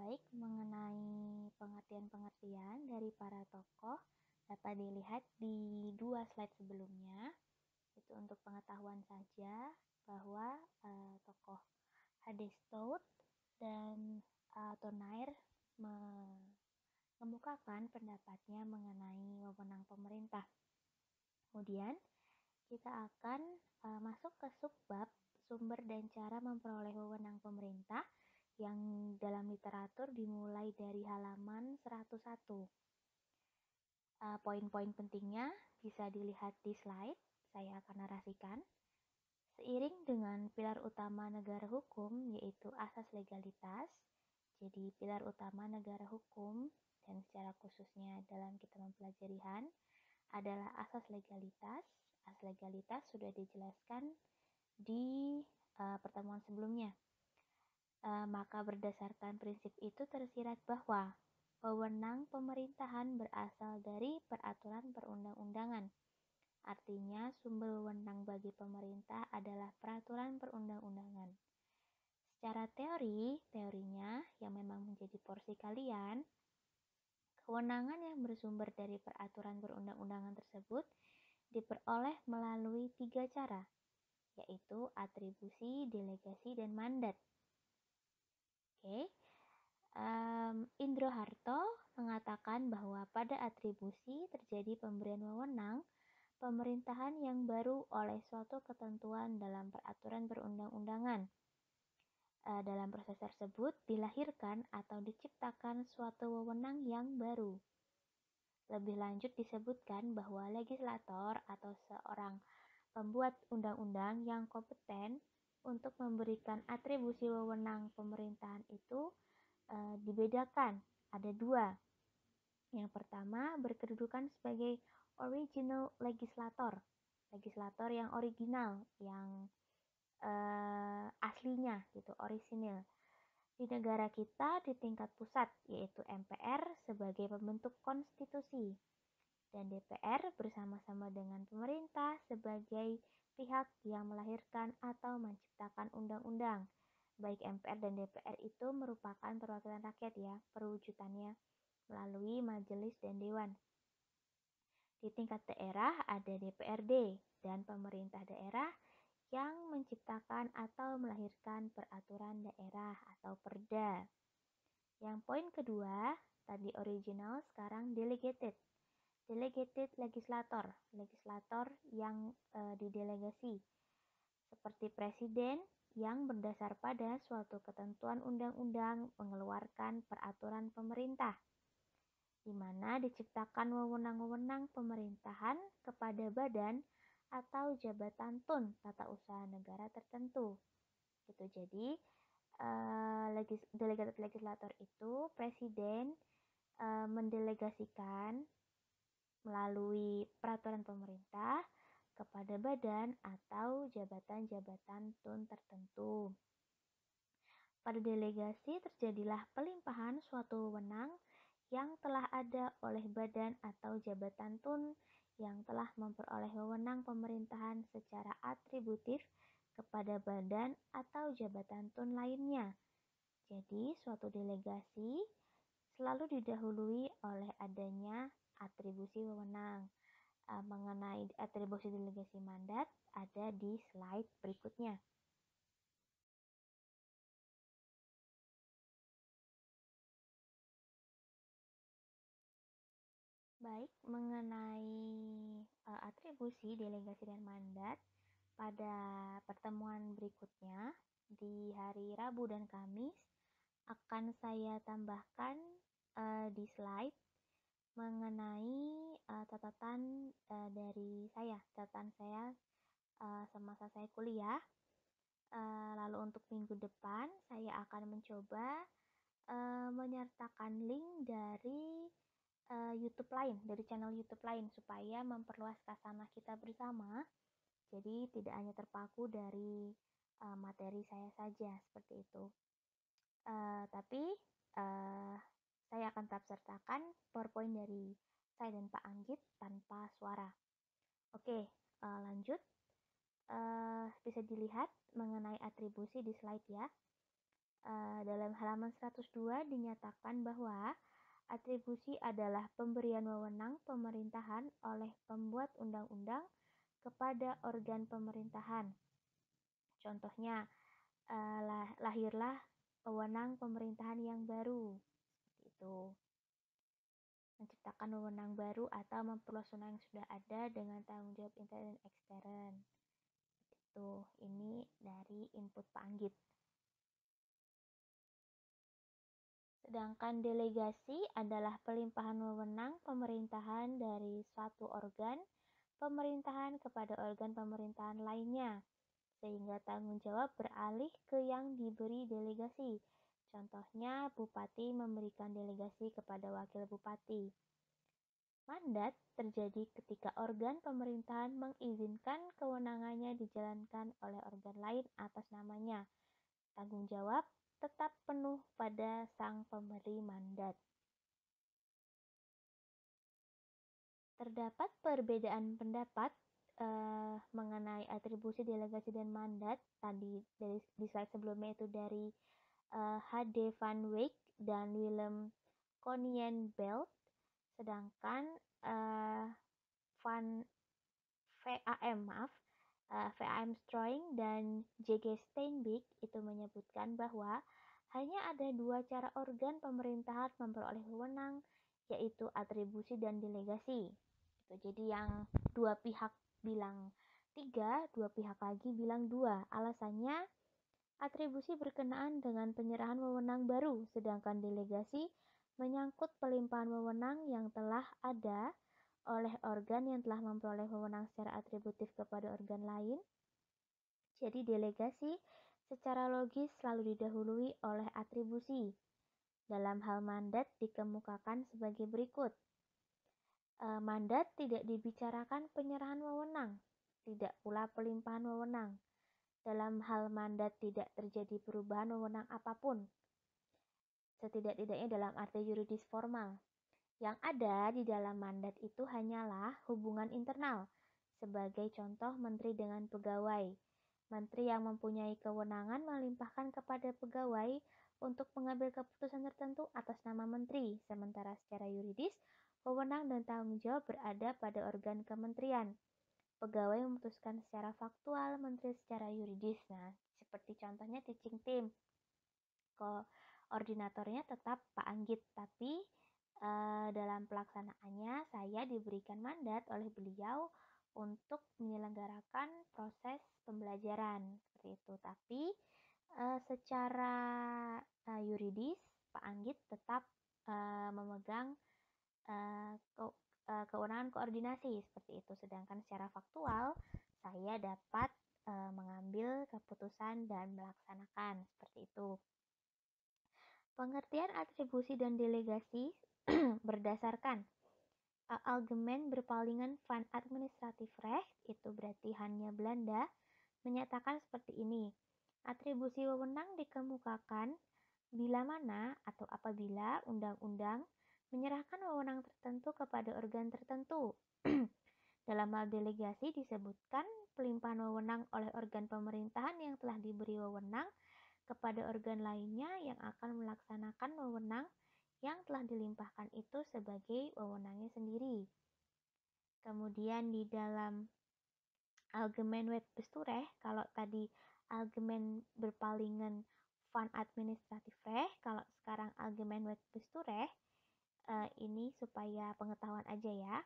Baik, mengenai pengertian-pengertian dari para tokoh dapat dilihat di dua slide sebelumnya. Itu untuk pengetahuan saja bahwa tokoh Hadestout dan Tonair mengemukakan pendapatnya mengenai wewenang pemerintah. Kemudian kita akan masuk ke subbab sumber dan cara memperoleh wewenang pemerintah yang dalam literatur dimulai dari halaman 101. Poin-poin pentingnya bisa dilihat di slide, saya akan narasikan. Seiring dengan pilar utama negara hukum yaitu asas legalitas, jadi pilar utama negara hukum dan secara khususnya dalam kita mempelajari HAN adalah asas legalitas. Asas legalitas sudah dijelaskan di pertemuan sebelumnya. Maka berdasarkan prinsip itu tersirat bahwa wewenang pemerintahan berasal dari peraturan perundang-undangan. Artinya sumber wewenang bagi pemerintah adalah peraturan perundang-undangan. Secara teorinya yang memang menjadi porsi kalian, kewenangan yang bersumber dari peraturan perundang-undangan tersebut diperoleh melalui 3 cara, yaitu atribusi, delegasi, dan mandat. Oke. Indro Harto mengatakan bahwa pada atribusi terjadi pemberian wewenang pemerintahan yang baru oleh suatu ketentuan dalam peraturan perundang-undangan. Dalam proses tersebut dilahirkan atau diciptakan suatu wewenang yang baru. Lebih lanjut disebutkan bahwa legislator atau seorang pembuat undang-undang yang kompeten untuk memberikan atribusi wewenang pemerintahan itu dibedakan, ada 2. Yang pertama berkedudukan sebagai original legislator, legislator yang original, yang aslinya gitu, orisinil. Di negara kita di tingkat pusat yaitu MPR sebagai pembentuk konstitusi dan DPR bersama-sama dengan pemerintah sebagai pihak yang melahirkan atau menciptakan undang-undang. Baik MPR dan DPR itu merupakan perwakilan rakyat ya, perwujudannya melalui majelis dan dewan. Di tingkat daerah ada DPRD dan pemerintah daerah yang menciptakan atau melahirkan peraturan daerah atau perda. Yang poin kedua, tadi original, sekarang delegated. Delegated legislator, legislator yang didelegasi. Seperti presiden yang berdasar pada suatu ketentuan undang-undang mengeluarkan peraturan pemerintah, di mana diciptakan wewenang-wewenang pemerintahan kepada badan atau jabatan tun tata usaha negara tertentu. Gitu. Jadi delegated legislator itu presiden mendelegasikan melalui peraturan pemerintah kepada badan atau jabatan-jabatan tun tertentu. Pada delegasi terjadilah pelimpahan suatu wewenang yang telah ada oleh badan atau jabatan tun yang telah memperoleh wewenang pemerintahan secara atributif kepada badan atau jabatan tun lainnya. Jadi, suatu delegasi selalu didahului oleh adanya atribusi wewenang. Mengenai atribusi delegasi mandat ada di slide berikutnya. Baik, mengenai atribusi delegasi dan mandat pada pertemuan berikutnya di hari Rabu dan Kamis akan saya tambahkan di slide mengenai catatan dari saya, catatan saya semasa saya kuliah. Lalu untuk minggu depan saya akan mencoba menyertakan link dari YouTube lain, dari channel YouTube lain supaya memperluas kasanah kita bersama. Jadi tidak hanya terpaku dari materi saya saja seperti itu. Tapi saya akan tetap sertakan PowerPoint dari saya dan Pak Anggit tanpa suara. Oke, lanjut. Bisa dilihat mengenai atribusi di slide ya. Dalam halaman 102 dinyatakan bahwa atribusi adalah pemberian wewenang pemerintahan oleh pembuat undang-undang kepada organ pemerintahan. Contohnya, lahirlah wewenang pemerintahan yang baru, seperti itu. Menciptakan wewenang baru atau memperluas wewenang yang sudah ada dengan tanggung jawab intern dan ekstern. Itu, ini dari input Pak Anggit. Sedangkan delegasi adalah pelimpahan wewenang pemerintahan dari suatu organ pemerintahan kepada organ pemerintahan lainnya, sehingga tanggung jawab beralih ke yang diberi delegasi. Contohnya, bupati memberikan delegasi kepada wakil bupati. Mandat terjadi ketika organ pemerintahan mengizinkan kewenangannya dijalankan oleh organ lain atas namanya. Tanggung jawab tetap penuh pada sang pemberi mandat. Terdapat perbedaan pendapat mengenai atribusi, delegasi, dan mandat. Tadi di slide sebelumnya itu dari H.D. van Wyk dan Willem Konienbelt. Sedangkan VAM Stroing dan J.G. Steinbeck itu menyebutkan bahwa hanya ada dua cara organ pemerintahan memperoleh wewenang, yaitu atribusi dan delegasi. Jadi yang dua pihak bilang 3, dua pihak lagi bilang 2. Alasannya, atribusi berkenaan dengan penyerahan wewenang baru, sedangkan delegasi menyangkut pelimpahan wewenang yang telah ada oleh organ yang telah memperoleh wewenang secara atributif kepada organ lain. Jadi delegasi secara logis selalu didahului oleh atribusi. Dalam hal mandat dikemukakan sebagai berikut. Mandat tidak dibicarakan penyerahan wewenang, tidak pula pelimpahan wewenang. Dalam hal mandat tidak terjadi perubahan wewenang apapun, setidak-tidaknya dalam arti yuridis formal. Yang ada di dalam mandat itu hanyalah hubungan internal, sebagai contoh menteri dengan pegawai. Menteri yang mempunyai kewenangan melimpahkan kepada pegawai untuk mengambil keputusan tertentu atas nama menteri, sementara secara yuridis, wewenang dan tanggung jawab berada pada organ kementerian. Pegawai memutuskan secara faktual, menteri secara yuridis. Nah, seperti contohnya teaching team. Koordinatornya tetap Pak Anggit, tapi dalam pelaksanaannya saya diberikan mandat oleh beliau untuk menyelenggarakan proses pembelajaran seperti itu. Tapi secara yuridis Pak Anggit tetap memegang kewenangan koordinasi seperti itu. Sedangkan secara faktual saya dapat mengambil keputusan dan melaksanakan seperti itu. Pengertian atribusi dan delegasi berdasarkan Algemeen Bepalingen van Administratif Recht, itu berarti hanya Belanda, menyatakan seperti ini. Atribusi wewenang dikemukakan bila mana atau apabila undang-undang menyerahkan wewenang tertentu kepada organ tertentu. Dalam hal delegasi disebutkan pelimpahan wewenang oleh organ pemerintahan yang telah diberi wewenang kepada organ lainnya yang akan melaksanakan wewenang yang telah dilimpahkan itu sebagai wewenangnya sendiri. Kemudian di dalam Algemeen Wet Besturecht, kalau tadi Algemeen Bepalingen van Administratif Recht, kalau sekarang Algemeen Wet Besturecht, ini supaya pengetahuan aja ya.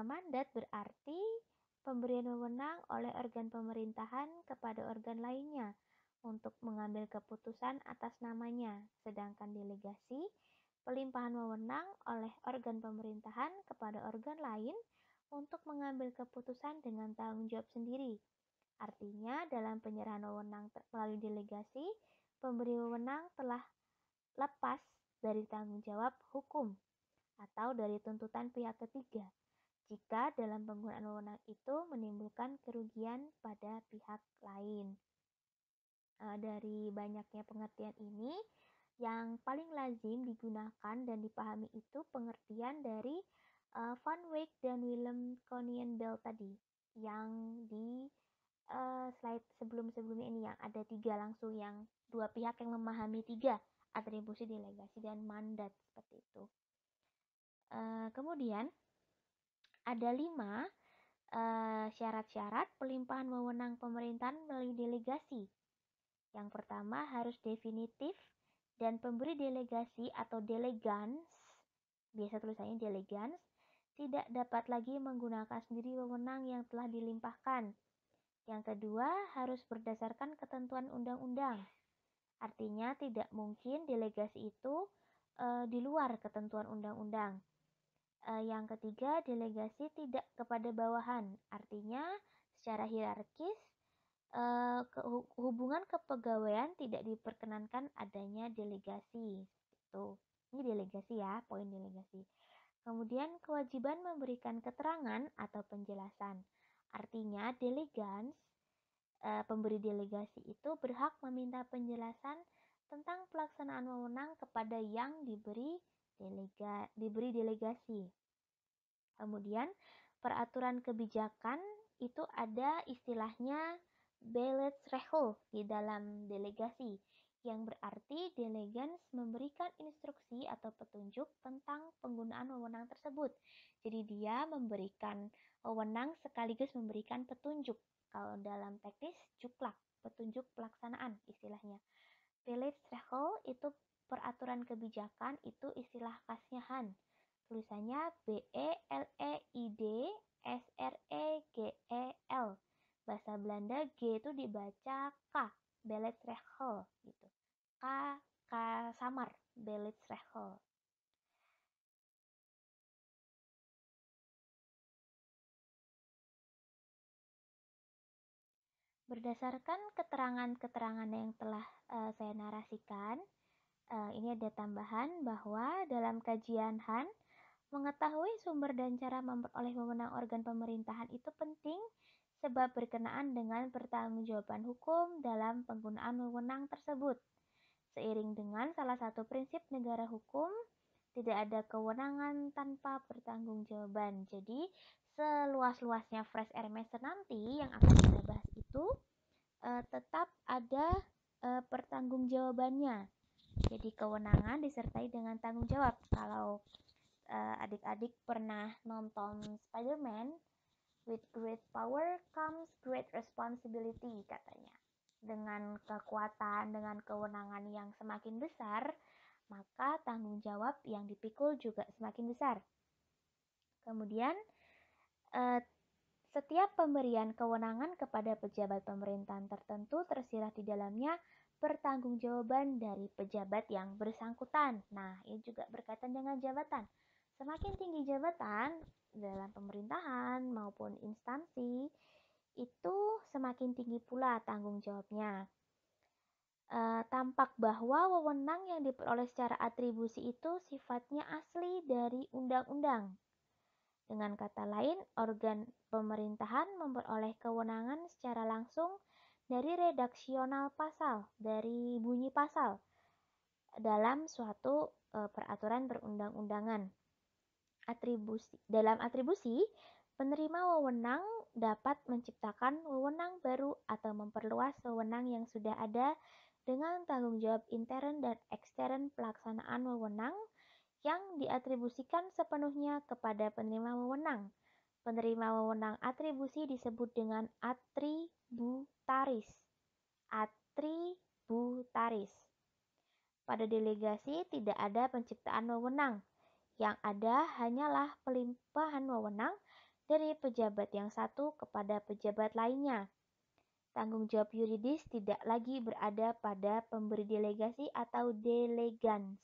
Mandat berarti pemberian wewenang oleh organ pemerintahan kepada organ lainnya untuk mengambil keputusan atas namanya, sedangkan delegasi pelimpahan wewenang oleh organ pemerintahan kepada organ lain untuk mengambil keputusan dengan tanggung jawab sendiri. Artinya, dalam penyerahan wewenang melalui delegasi, pemberi wewenang telah lepas dari tanggung jawab hukum atau dari tuntutan pihak ketiga jika dalam penggunaan wewenang itu menimbulkan kerugian pada pihak lain. Dari banyaknya pengertian ini, yang paling lazim digunakan dan dipahami itu pengertian dari Van Wyk dan Willem Konienbelt tadi, yang di slide slide sebelum-sebelumnya ini yang ada 3 langsung, yang 2 pihak yang memahami 3 atribusi, delegasi, dan mandat seperti itu. Kemudian ada 5 syarat-syarat pelimpahan wewenang pemerintahan melalui delegasi. Yang pertama harus definitif dan pemberi delegasi atau delegans, biasa tulisannya delegans, tidak dapat lagi menggunakan sendiri wewenang yang telah dilimpahkan. Yang kedua harus berdasarkan ketentuan undang-undang. Artinya tidak mungkin delegasi itu di luar ketentuan undang-undang. Yang ketiga, delegasi tidak kepada bawahan. Artinya secara hierarkis hubungan kepegawaian tidak diperkenankan adanya delegasi. Itu. Ini delegasi ya, poin delegasi. Kemudian kewajiban memberikan keterangan atau penjelasan. Artinya delegans, pemberi delegasi itu berhak meminta penjelasan tentang pelaksanaan wewenang kepada yang diberi delegasi. Kemudian peraturan kebijakan itu ada istilahnya Belegsrecht di dalam delegasi, yang berarti delegans memberikan instruksi atau petunjuk tentang penggunaan wewenang tersebut. Jadi dia memberikan wewenang sekaligus memberikan petunjuk. Kalau dalam teknis juklak, petunjuk pelaksanaan istilahnya. Belegsrecht itu peraturan kebijakan, itu istilah khasnya. Tulisannya BeleidSregel. Bahasa Belanda G itu dibaca K, Belegsregel gitu. K samar, Belegsregel. Berdasarkan keterangan-keterangan yang telah saya narasikan, ini ada tambahan bahwa dalam kajian Han, mengetahui sumber dan cara memperoleh wewenang organ pemerintahan itu penting sebab berkenaan dengan pertanggungjawaban hukum dalam penggunaan wewenang tersebut. Seiring dengan salah satu prinsip negara hukum, tidak ada kewenangan tanpa pertanggungjawaban. Jadi, seluas-luasnya fresh air master nanti yang akan kita bahas itu tetap ada pertanggungjawabannya. Jadi kewenangan disertai dengan tanggung jawab. Kalau adik-adik pernah nonton Spider-Man, with great power comes great responsibility katanya. Dengan kekuatan, dengan kewenangan yang semakin besar, maka tanggung jawab yang dipikul juga semakin besar. Kemudian setiap pemberian kewenangan kepada pejabat pemerintahan tertentu tersirat di dalamnya pertanggungjawaban dari pejabat yang bersangkutan. Nah, ini juga berkaitan dengan jabatan. Semakin tinggi jabatan dalam pemerintahan maupun instansi, itu semakin tinggi pula tanggung jawabnya. Tampak bahwa wewenang yang diperoleh secara atribusi itu sifatnya asli dari undang-undang. Dengan kata lain, organ pemerintahan memperoleh kewenangan secara langsung dari redaksional pasal, dari bunyi pasal dalam suatu peraturan perundang-undangan. Dalam atribusi, penerima wewenang dapat menciptakan wewenang baru atau memperluas wewenang yang sudah ada dengan tanggung jawab intern dan ekstern pelaksanaan wewenang yang diatribusikan sepenuhnya kepada penerima wewenang. Penerima wewenang atribusi disebut dengan atributaris. Atributaris. Pada delegasi tidak ada penciptaan wewenang. Yang ada hanyalah pelimpahan wewenang dari pejabat yang satu kepada pejabat lainnya. Tanggung jawab yuridis tidak lagi berada pada pemberi delegasi atau delegans,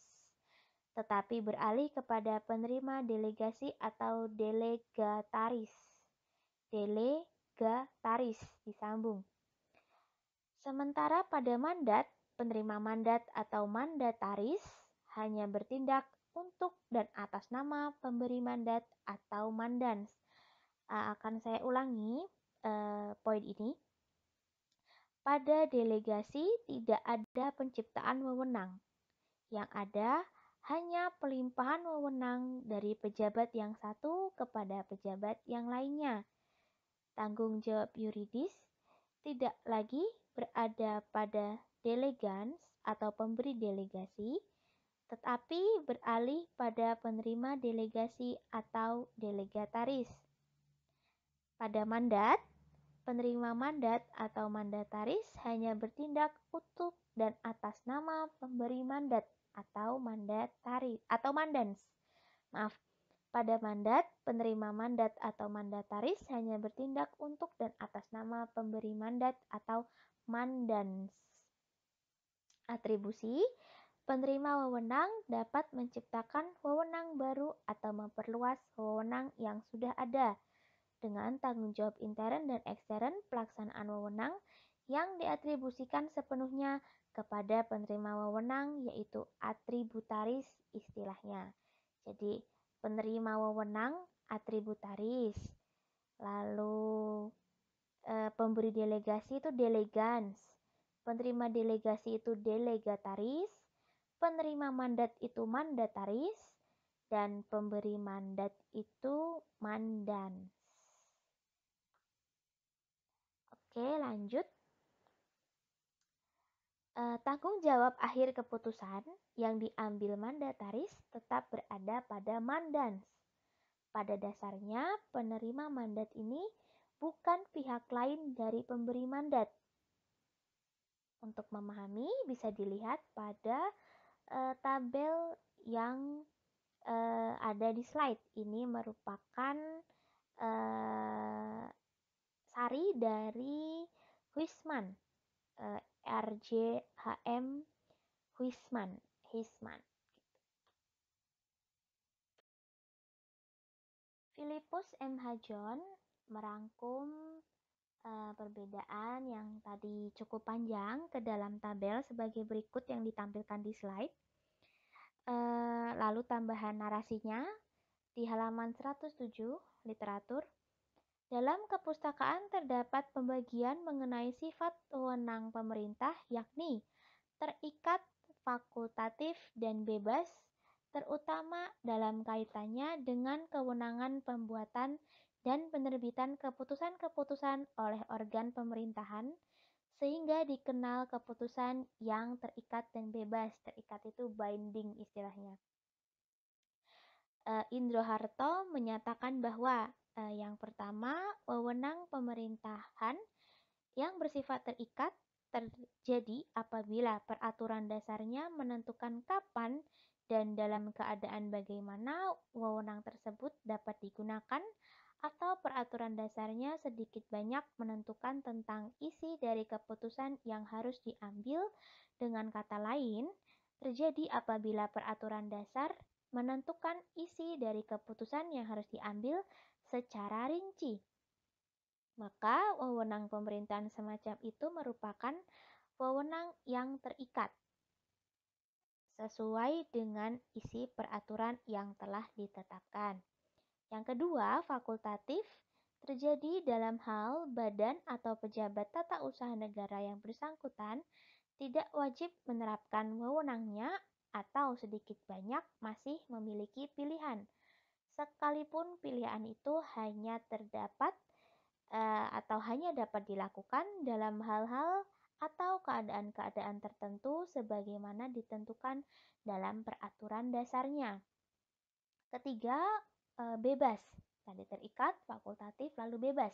tetapi beralih kepada penerima delegasi atau delegataris. Delegataris disambung. Sementara pada mandat, penerima mandat atau mandataris hanya bertindak untuk dan atas nama pemberi mandat atau mandans. Akan saya ulangi poin ini. Pada delegasi tidak ada penciptaan wewenang. Yang ada hanya pelimpahan wewenang dari pejabat yang satu kepada pejabat yang lainnya. Tanggung jawab yuridis tidak lagi berada pada delegans atau pemberi delegasi, tetapi beralih pada penerima delegasi atau delegataris. Pada mandat, penerima mandat atau mandataris hanya bertindak untuk dan atas nama pemberi mandat atau mandataris atau mandans. Maaf, pada mandat, penerima mandat atau mandataris hanya bertindak untuk dan atas nama pemberi mandat atau mandans. Atribusi, penerima wewenang dapat menciptakan wewenang baru atau memperluas wewenang yang sudah ada dengan tanggung jawab intern dan ekstern pelaksanaan wewenang yang diatribusikan sepenuhnya kepada penerima wewenang, yaitu atributaris istilahnya. Jadi, penerima wewenang atributaris. Lalu pemberi delegasi itu delegans. Penerima delegasi itu delegataris. Penerima mandat itu mandataris. Dan pemberi mandat itu mandans. Oke, lanjut. Tanggung jawab akhir keputusan yang diambil mandataris tetap berada pada mandans. Pada dasarnya, penerima mandat ini bukan pihak lain dari pemberi mandat. Untuk memahami, bisa dilihat pada tabel yang ada di slide. Ini merupakan sari dari Huisman. RJHM Huisman. Philippus M. Hajon merangkum perbedaan yang tadi cukup panjang ke dalam tabel sebagai berikut yang ditampilkan di slide. Lalu tambahan narasinya di halaman 107, literatur. Dalam kepustakaan terdapat pembagian mengenai sifat wewenang pemerintah, yakni terikat, fakultatif, dan bebas, terutama dalam kaitannya dengan kewenangan pembuatan dan penerbitan keputusan-keputusan oleh organ pemerintahan, sehingga dikenal keputusan yang terikat dan bebas. Terikat itu binding istilahnya. Indro Harto menyatakan bahwa yang pertama, wewenang pemerintahan yang bersifat terikat terjadi apabila peraturan dasarnya menentukan kapan dan dalam keadaan bagaimana wewenang tersebut dapat digunakan, atau peraturan dasarnya sedikit banyak menentukan tentang isi dari keputusan yang harus diambil. Dengan kata lain, terjadi apabila peraturan dasar menentukan isi dari keputusan yang harus diambil secara rinci. Maka wewenang pemerintahan semacam itu merupakan wewenang yang terikat sesuai dengan isi peraturan yang telah ditetapkan. Yang kedua, fakultatif terjadi dalam hal badan atau pejabat tata usaha negara yang bersangkutan tidak wajib menerapkan wewenangnya atau sedikit banyak masih memiliki pilihan. Sekalipun pilihan itu hanya terdapat atau hanya dapat dilakukan dalam hal-hal atau keadaan-keadaan tertentu sebagaimana ditentukan dalam peraturan dasarnya. Ketiga, bebas. Tadi terikat, fakultatif, lalu bebas.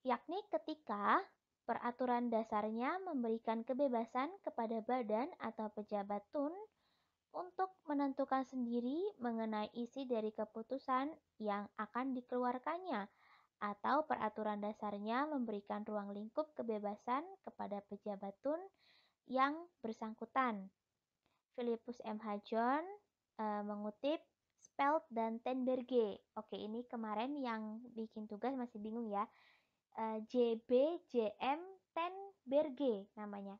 Yakni ketika peraturan dasarnya memberikan kebebasan kepada badan atau pejabat TUN untuk menentukan sendiri mengenai isi dari keputusan yang akan dikeluarkannya, atau peraturan dasarnya memberikan ruang lingkup kebebasan kepada pejabat TUN yang bersangkutan. Philippus M. Hajon mengutip Spelt dan Tenberge. Oke, ini kemarin yang bikin tugas masih bingung ya. JBJM Tenberge namanya.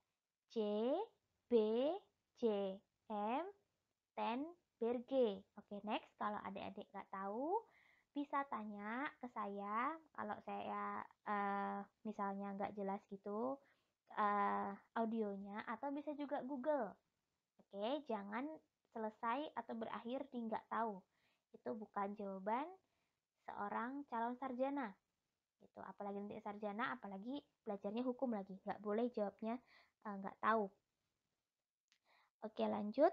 JBJM Tenberge. Oke, next. Kalau adik-adik nggak tahu, bisa tanya ke saya. Kalau saya misalnya nggak jelas gitu audionya, atau bisa juga Google. Oke, jangan selesai atau berakhir di nggak tahu. Itu bukan jawaban seorang calon sarjana. gitu. Apalagi nanti sarjana, apalagi belajarnya hukum lagi, nggak boleh jawabnya nggak tahu. Oke, lanjut.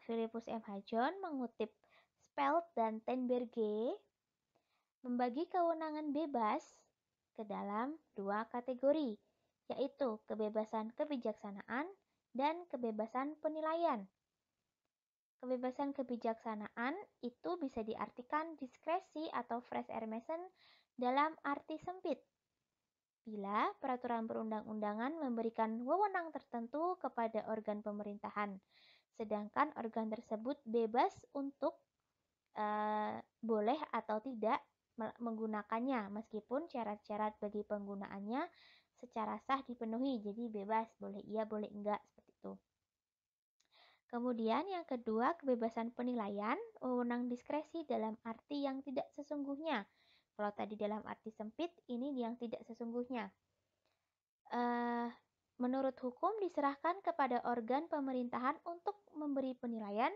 Philippus M. Hajon mengutip Spelt dan Tenberge membagi kewenangan bebas ke dalam dua kategori, yaitu kebebasan kebijaksanaan dan kebebasan penilaian. Kebebasan kebijaksanaan itu bisa diartikan diskresi atau fresh air meson dalam arti sempit. Bila peraturan perundang-undangan memberikan wewenang tertentu kepada organ pemerintahan, sedangkan organ tersebut bebas untuk boleh atau tidak menggunakannya meskipun syarat-syarat bagi penggunaannya secara sah dipenuhi. Jadi bebas, boleh iya, boleh enggak, seperti itu. Kemudian yang kedua, kebebasan penilaian, wewenang diskresi dalam arti yang tidak sesungguhnya. Kalau tadi dalam arti sempit, ini yang tidak sesungguhnya. Menurut hukum diserahkan kepada organ pemerintahan untuk memberi penilaian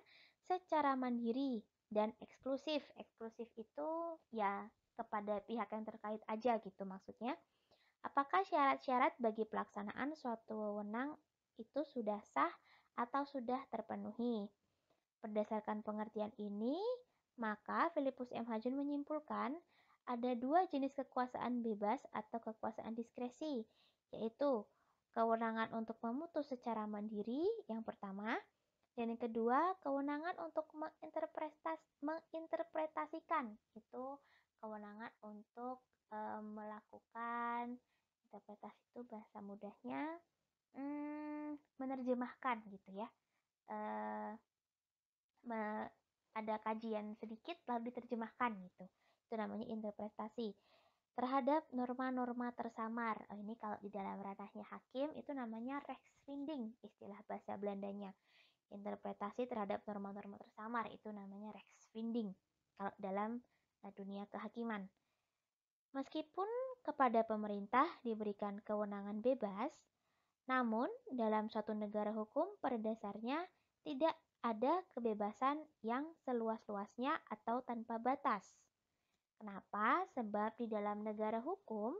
secara mandiri dan eksklusif. Eksklusif itu ya kepada pihak yang terkait aja gitu maksudnya. Apakah syarat-syarat bagi pelaksanaan suatu wewenang itu sudah sah atau sudah terpenuhi? Berdasarkan pengertian ini, maka Philippus M. Hajon menyimpulkan ada dua jenis kekuasaan bebas atau kekuasaan diskresi, yaitu kewenangan untuk memutus secara mandiri yang pertama, dan yang kedua, kewenangan untuk menginterpretasikan, itu kewenangan untuk melakukan interpretasi itu bahasa mudahnya menerjemahkan gitu ya. Ada kajian sedikit lalu diterjemahkan gitu. Itu namanya interpretasi terhadap norma-norma tersamar. Ini kalau di dalam ranahnya hakim itu namanya rechtsvinding, istilah bahasa Belandanya. Interpretasi terhadap norma-norma tersamar itu namanya rechtsvinding kalau dalam dunia kehakiman. Meskipun kepada pemerintah diberikan kewenangan bebas, namun dalam suatu negara hukum pada dasarnya tidak ada kebebasan yang seluas-luasnya atau tanpa batas. Kenapa? Sebab di dalam negara hukum,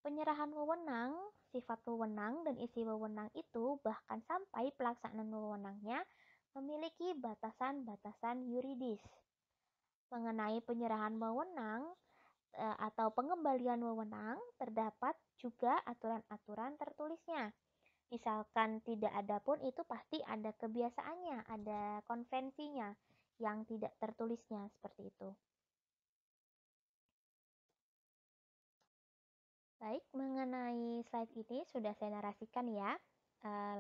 penyerahan wewenang, sifat wewenang dan isi wewenang itu bahkan sampai pelaksanaan wewenangnya memiliki batasan-batasan yuridis. Mengenai penyerahan wewenang atau pengembalian wewenang, terdapat juga aturan-aturan tertulisnya. Misalkan tidak ada pun itu pasti ada kebiasaannya, ada konvensinya yang tidak tertulisnya seperti itu. Baik, mengenai slide ini sudah saya narasikan ya.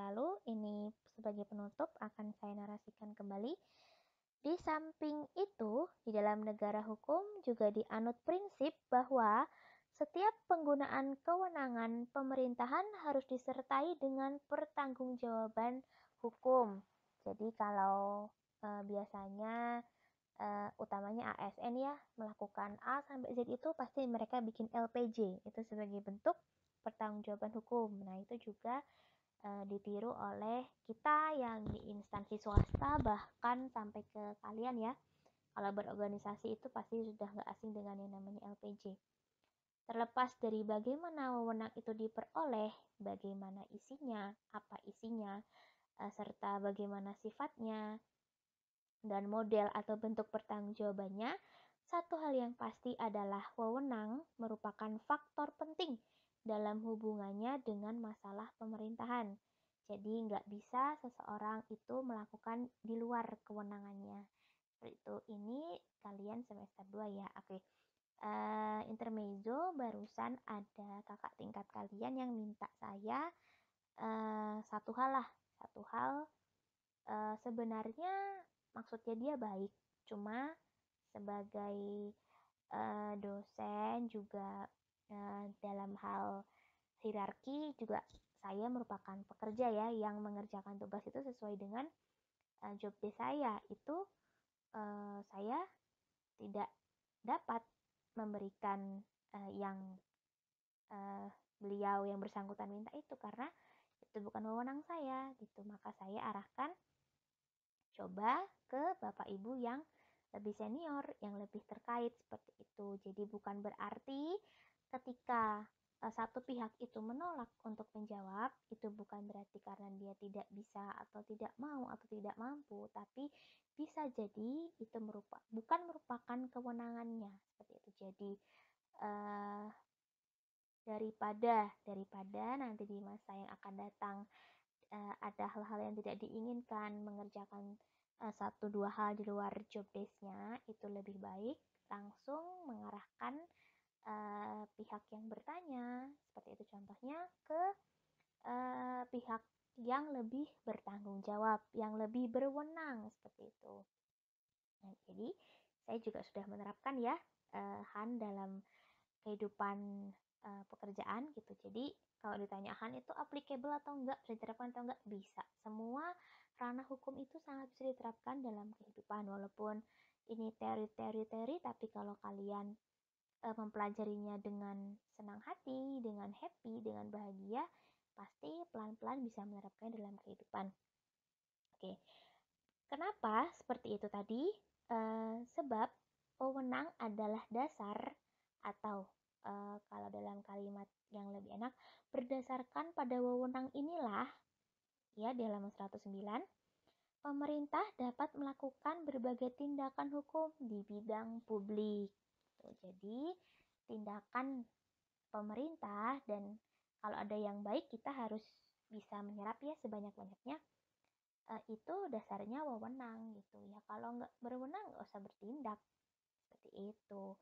Lalu ini sebagai penutup akan saya narasikan kembali. Di samping itu, di dalam negara hukum juga dianut prinsip bahwa setiap penggunaan kewenangan pemerintahan harus disertai dengan pertanggungjawaban hukum. Jadi kalau biasanya utamanya ASN ya melakukan A sampai Z itu pasti mereka bikin LPJ itu sebagai bentuk pertanggungjawaban hukum. Nah itu juga ditiru oleh kita yang di instansi swasta bahkan sampai ke kalian ya. Kalau berorganisasi itu pasti sudah nggak asing dengan yang namanya LPJ. Terlepas dari bagaimana wewenang itu diperoleh, bagaimana isinya, apa isinya, serta bagaimana sifatnya, dan model atau bentuk pertanggungjawabannya, satu hal yang pasti adalah wewenang merupakan faktor penting dalam hubungannya dengan masalah pemerintahan. Jadi nggak bisa seseorang itu melakukan di luar kewenangannya. Seperti itu, ini kalian semester 2 ya. Oke. Intermezzo barusan ada kakak tingkat kalian yang minta saya satu hal lah. Satu hal sebenarnya maksudnya dia baik. Cuma sebagai dosen juga dalam hal hierarki juga saya merupakan pekerja ya yang mengerjakan tugas itu sesuai dengan job desk saya itu saya tidak dapat memberikan yang beliau yang bersangkutan minta itu karena itu bukan wewenang saya gitu, maka saya arahkan coba ke Bapak Ibu yang lebih senior, yang lebih terkait seperti itu. Jadi bukan berarti ketika satu pihak itu menolak untuk menjawab, itu bukan berarti karena dia tidak bisa atau tidak mau atau tidak mampu, tapi bisa jadi itu bukan merupakan kewenangannya seperti itu. Jadi uh, daripada nanti di masa yang akan datang ada hal-hal yang tidak diinginkan, mengerjakan satu dua hal di luar job desk-nya, itu lebih baik langsung mengarahkan pihak yang bertanya, seperti itu contohnya, ke pihak yang lebih bertanggung jawab, yang lebih berwenang, seperti itu. Nah, jadi saya juga sudah menerapkan ya Han dalam kehidupan pekerjaan gitu. Jadi kalau ditanya Han itu applicable atau enggak, bisa diterapkan atau enggak, bisa. Semua ranah hukum itu sangat bisa diterapkan dalam kehidupan, walaupun ini teori-teori, tapi kalau kalian mempelajarinya dengan senang hati, dengan happy, dengan bahagia, pasti pelan-pelan bisa menerapkan dalam kehidupan. Oke, kenapa seperti itu tadi? Sebab wewenang adalah dasar atau kalau dalam kalimat yang lebih enak, berdasarkan pada wewenang inilah, ya di halaman 109, pemerintah dapat melakukan berbagai tindakan hukum di bidang publik. Jadi, tindakan pemerintah, dan kalau ada yang baik kita harus bisa menyerap ya sebanyak-banyaknya, itu dasarnya wewenang gitu ya. Kalau nggak berwenang nggak usah bertindak, seperti itu.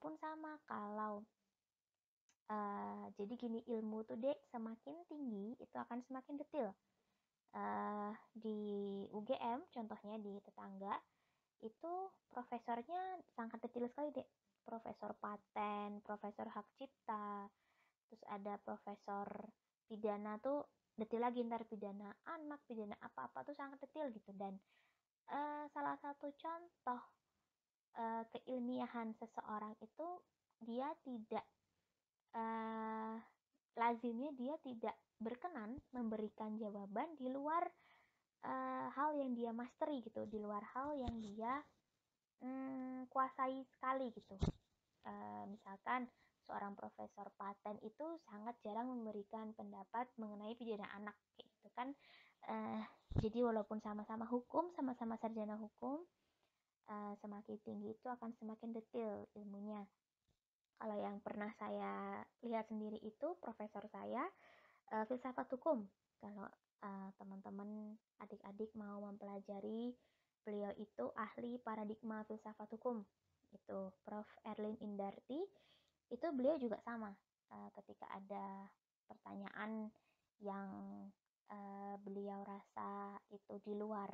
Pun sama kalau jadi gini, ilmu tuh dek semakin tinggi itu akan semakin detail. Di UGM contohnya di tetangga itu profesornya sangat detail sekali dek. Profesor paten, profesor hak cipta, terus ada profesor pidana tuh detail lagi, ntar pidana anak, pidana apa-apa tuh sangat detail gitu. Dan salah satu contoh keilmiahan seseorang itu dia tidak lazimnya dia tidak berkenan memberikan jawaban di luar hal yang dia mastery gitu, di luar hal yang dia kuasai sekali gitu. Misalkan seorang profesor paten itu sangat jarang memberikan pendapat mengenai pidana anak kayak gitu kan. Jadi walaupun sama-sama hukum, sama-sama sarjana hukum, semakin tinggi itu akan semakin detail ilmunya. Kalau yang pernah saya lihat sendiri itu profesor saya filsafat hukum. Kalau teman-teman adik-adik mau mempelajari, beliau itu ahli paradigma filsafat hukum. Itu Prof. Erlin Indarti. Itu beliau juga sama. Ketika ada pertanyaan yang beliau rasa itu di luar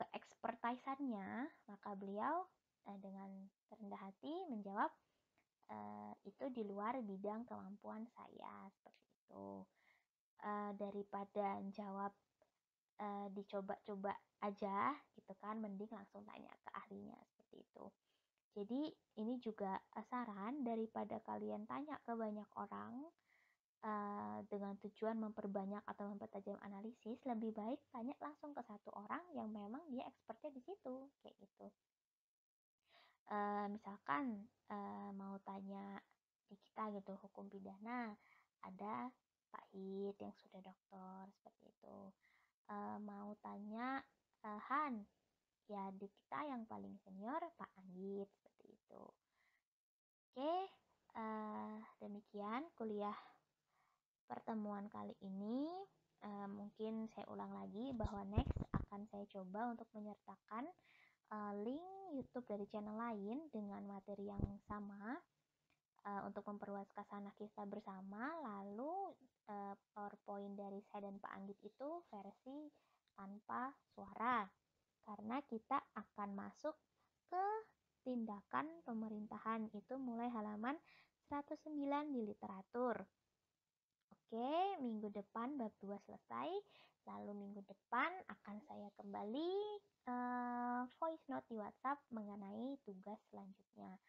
keekspertisannya, maka beliau dengan rendah hati menjawab itu di luar bidang kemampuan saya, seperti itu. Daripada jawab dicoba-coba aja gitu kan, mending langsung tanya ke ahlinya, seperti itu. Jadi ini juga saran, daripada kalian tanya ke banyak orang dengan tujuan memperbanyak atau mempertajam analisis, lebih baik tanya langsung ke satu orang yang memang dia expertnya di situ, kayak gitu. Misalkan mau tanya di kita gitu hukum pidana, ada Pak Hid yang sudah doktor, seperti itu. Mau tanya Han, ya di kita yang paling senior Pak Anggit, seperti itu. Oke, demikian kuliah pertemuan kali ini. Mungkin saya ulang lagi bahwa next akan saya coba untuk menyertakan link YouTube dari channel lain dengan materi yang sama untuk memperluas kasanah kita bersama. Lalu PowerPoint dari saya dan Pak Anggit itu versi tanpa suara, karena kita akan masuk ke tindakan pemerintahan itu mulai halaman 109 di literatur. Oke, minggu depan bab 2 selesai. Lalu minggu depan akan saya kembali voice note di WhatsApp mengenai tugas selanjutnya.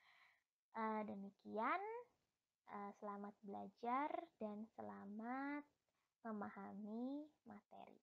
Demikian, selamat belajar dan selamat memahami materi.